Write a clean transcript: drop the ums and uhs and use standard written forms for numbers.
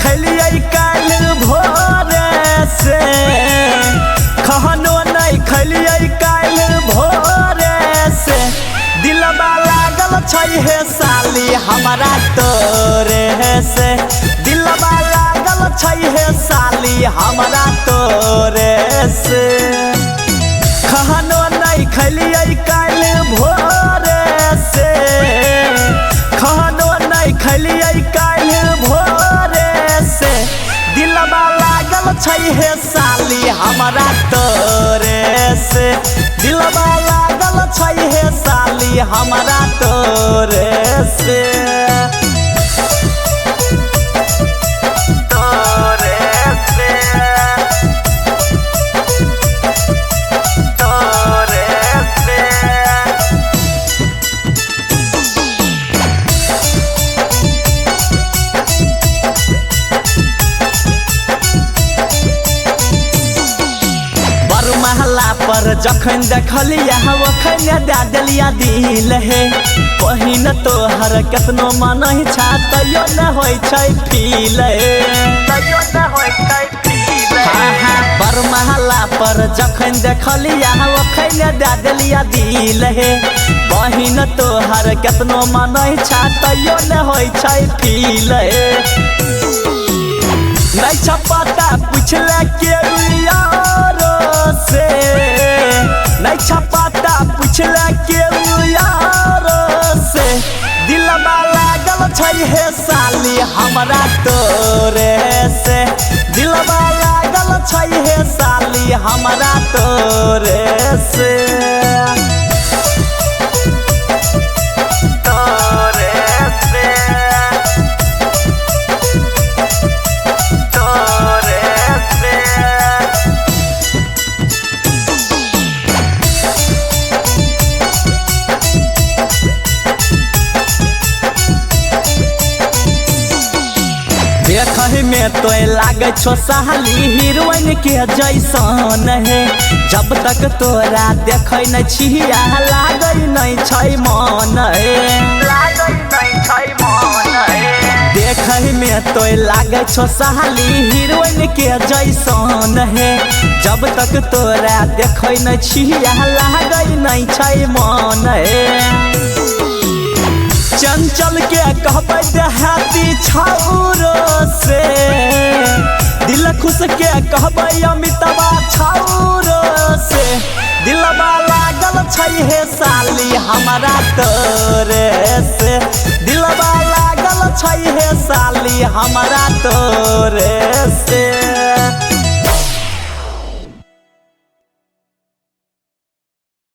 खलियै काल भोरे से खानो नहीं खलियै काल भोरे से दिलबा लागल छै हे साली हमरा तोरे से दिलबा लागल छै हे साली हमरा तोरे से खानो नहीं खलियै काल भोरे से खानो नहीं खलियै काल भोरे से दिलबा लागल छै हे साली हमरा तोरे से दिलबा लागल छै हे साली हमरा तोरे से महला पर जखन देखलिया ओखन दे देलिया दिल हे बहिन तोहर केतनो मनहि छा तैयो न होइ छै फील हे तैयो न होइ छै फील हाँ पर महला पर जखन देखलिया ओखन दे देलिया दिल हे बहिन तोहर केतनो मनहि छा तैयो न होइ छै फील हे नहीं छपता पूछले के यारो से नहीं छपता पूछले के यारो से दिलबा लागल छै हे साली हमरा तोरे से दिलबा लागल छै हे साली हमरा तोरे से देखहि में तो लागे छो साली हीरोइन के जैसन है जब तक तोरा देखै न छिया लागै नहीं छै मन है लागै नहीं छै मन है देखहि में तो लागे छो साली हीरोइन के जैसन है जब तक तोरा देखै न छिया लागै नहीं छै मन है चंचल के कहबै देहाती छौरो से दिल खुश के कहबै अमितवा छौरो से दिलबा लागल छै हे साली हमरा तोरे से दिलबा लागल छै हे साली हमरा तोरे से।